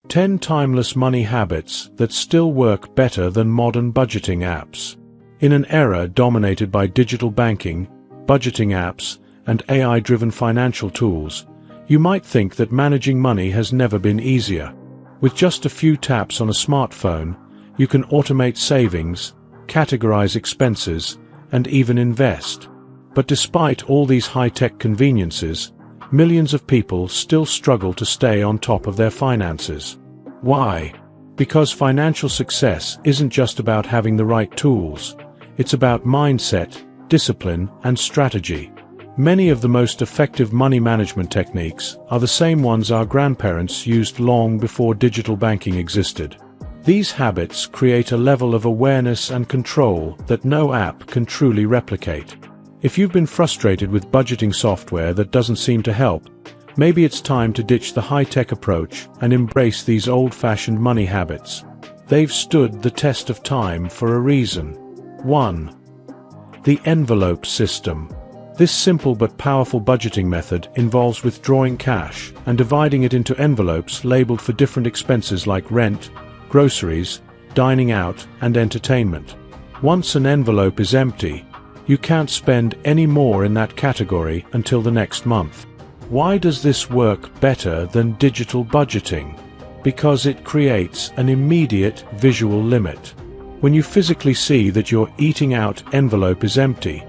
10 timeless money habits that still work better than modern budgeting apps. In an era dominated by digital banking, budgeting apps, and AI-driven financial tools, you might think that managing money has never been easier. With just a few taps on a smartphone, you can automate savings, categorize expenses, and even invest. But despite all these high-tech conveniences, millions of people still struggle to stay on top of their finances. Why? Because financial success isn't just about having the right tools. It's about mindset, discipline, and strategy. Many of the most effective money management techniques are the same ones our grandparents used long before digital banking existed. These habits create a level of awareness and control that no app can truly replicate. If you've been frustrated with budgeting software that doesn't seem to help, maybe it's time to ditch the high-tech approach and embrace these old-fashioned money habits. They've stood the test of time for a reason. 1. The envelope system. This simple but powerful budgeting method involves withdrawing cash and dividing it into envelopes labeled for different expenses like rent, groceries, dining out, and entertainment. Once an envelope is empty, you can't spend any more in that category until the next month. Why does this work better than digital budgeting? Because it creates an immediate visual limit. When you physically see that your eating out envelope is empty,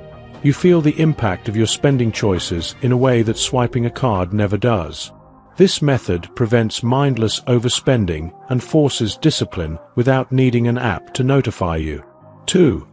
you feel the impact of your spending choices in a way that swiping a card never does. This method prevents mindless overspending and forces discipline without needing an app to notify you. 2.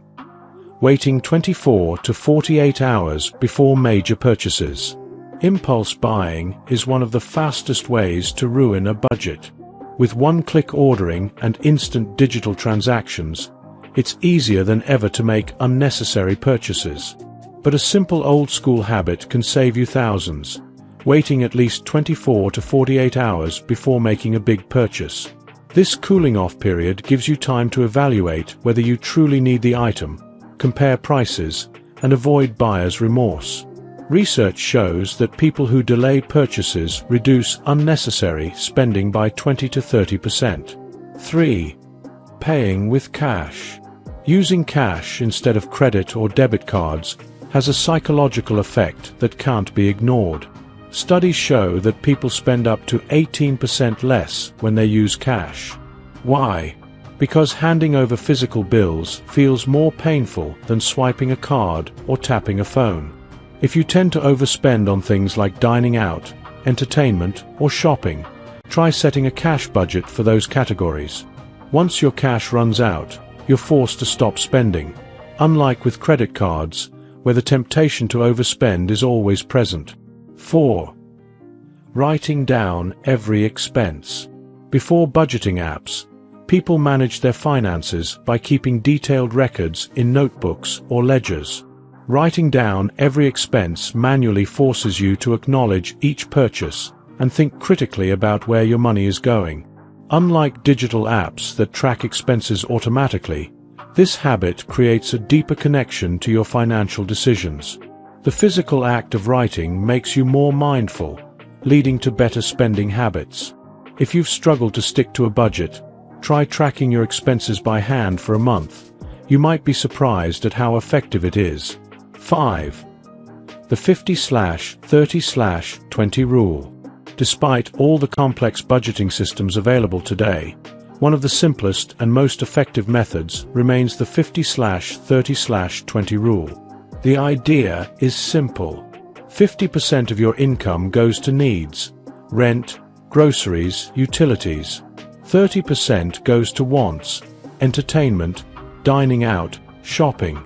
Waiting 24 to 48 hours before major purchases. Impulse buying is one of the fastest ways to ruin a budget. With one-click ordering and instant digital transactions, it's easier than ever to make unnecessary purchases. But a simple old-school habit can save you thousands, waiting at least 24 to 48 hours before making a big purchase. This cooling-off period gives you time to evaluate whether you truly need the item, compare prices, and avoid buyer's remorse. Research shows that people who delay purchases reduce unnecessary spending by 20 to 30%. 3. Paying with cash. Using cash instead of credit or debit cards has a psychological effect that can't be ignored. Studies show that people spend up to 18% less when they use cash. Why? Because handing over physical bills feels more painful than swiping a card or tapping a phone. If you tend to overspend on things like dining out, entertainment, or shopping, try setting a cash budget for those categories. Once your cash runs out, you're forced to stop spending, unlike with credit cards, where the temptation to overspend is always present. 4. Writing down every expense. Before budgeting apps, people managed their finances by keeping detailed records in notebooks or ledgers. Writing down every expense manually forces you to acknowledge each purchase and think critically about where your money is going. Unlike digital apps that track expenses automatically, this habit creates a deeper connection to your financial decisions. The physical act of writing makes you more mindful, leading to better spending habits. If you've struggled to stick to a budget, try tracking your expenses by hand for a month. You might be surprised at how effective it is. 5. The 50/30/20 rule. Despite all the complex budgeting systems available today, one of the simplest and most effective methods remains the 50/30/20 rule. The idea is simple. 50% of your income goes to needs, rent, groceries, utilities. 30% goes to wants, entertainment, dining out, shopping.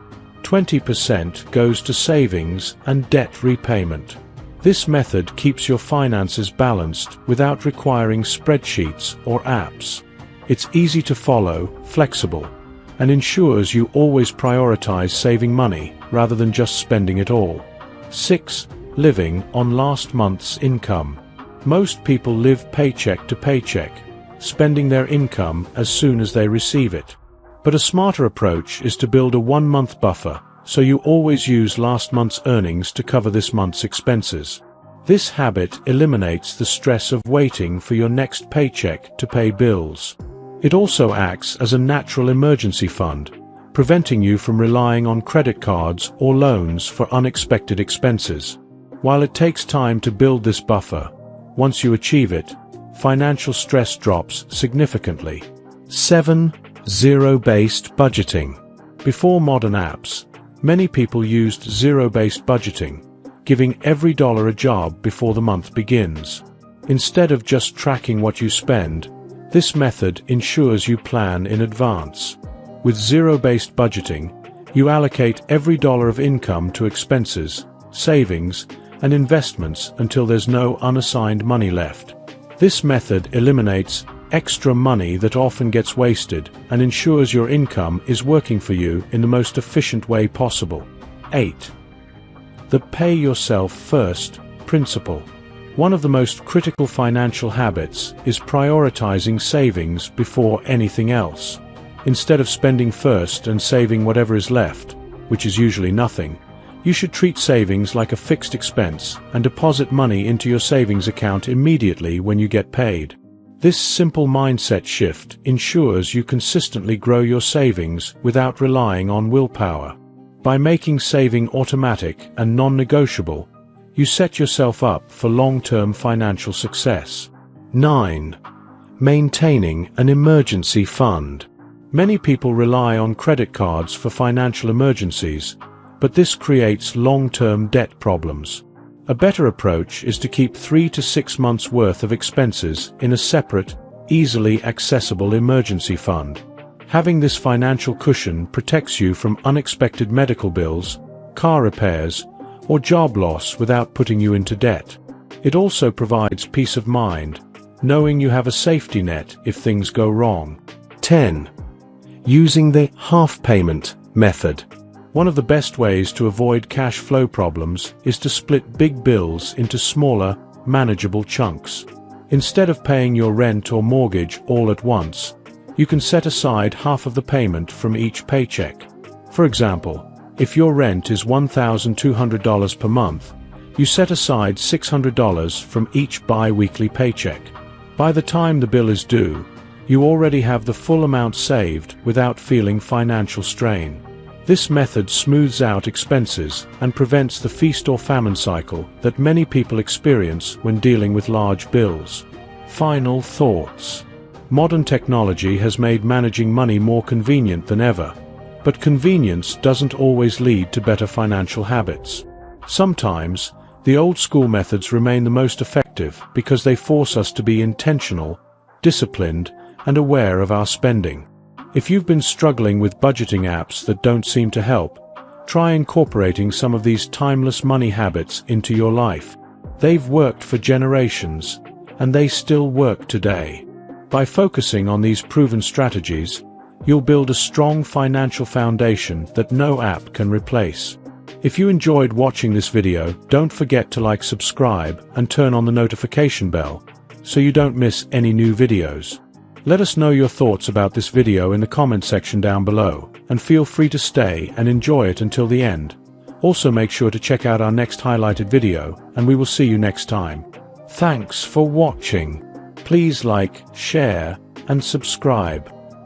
20% goes to savings and debt repayment. This method keeps your finances balanced without requiring spreadsheets or apps. It's easy to follow, flexible, and ensures you always prioritize saving money rather than just spending it all. 6. Living on last month's income. Most people live paycheck to paycheck, spending their income as soon as they receive it. But a smarter approach is to build a one-month buffer, so you always use last month's earnings to cover this month's expenses. This habit eliminates the stress of waiting for your next paycheck to pay bills. It also acts as a natural emergency fund, preventing you from relying on credit cards or loans for unexpected expenses. While it takes time to build this buffer, once you achieve it, financial stress drops significantly. 7. Zero-based budgeting. Before modern apps, many people used zero-based budgeting, giving every dollar a job before the month begins. Instead of just tracking what you spend, this method ensures you plan in advance. With zero-based budgeting, you allocate every dollar of income to expenses, savings, and investments until there's no unassigned money left. This method eliminates extra money that often gets wasted and ensures your income is working for you in the most efficient way possible. 8. The pay yourself first principle. One of the most critical financial habits is prioritizing savings before anything else. Instead of spending first and saving whatever is left, which is usually nothing, you should treat savings like a fixed expense and deposit money into your savings account immediately when you get paid. This simple mindset shift ensures you consistently grow your savings without relying on willpower. By making saving automatic and non-negotiable, you set yourself up for long-term financial success. 9. Maintaining an emergency fund. Many people rely on credit cards for financial emergencies, but this creates long-term debt problems. A better approach is to keep 3 to 6 months' worth of expenses in a separate, easily accessible emergency fund. Having this financial cushion protects you from unexpected medical bills, car repairs, or job loss without putting you into debt. It also provides peace of mind, knowing you have a safety net if things go wrong. 10. Using the half payment method. One of the best ways to avoid cash flow problems is to split big bills into smaller, manageable chunks. Instead of paying your rent or mortgage all at once, you can set aside half of the payment from each paycheck. For example, if your rent is $1,200 per month, you set aside $600 from each bi-weekly paycheck. By the time the bill is due, you already have the full amount saved without feeling financial strain. This method smooths out expenses and prevents the feast or famine cycle that many people experience when dealing with large bills. Final thoughts. Modern technology has made managing money more convenient than ever, but convenience doesn't always lead to better financial habits. Sometimes, the old-school methods remain the most effective because they force us to be intentional, disciplined, and aware of our spending. If you've been struggling with budgeting apps that don't seem to help, try incorporating some of these timeless money habits into your life. They've worked for generations, and they still work today. By focusing on these proven strategies, you'll build a strong financial foundation that no app can replace. If you enjoyed watching this video, don't forget to like, subscribe, and turn on the notification bell, so you don't miss any new videos. Let us know your thoughts about this video in the comment section down below, and feel free to stay and enjoy it until the end. Also make sure to check out our next highlighted video, and we will see you next time. Thanks for watching. Please like, share, and subscribe.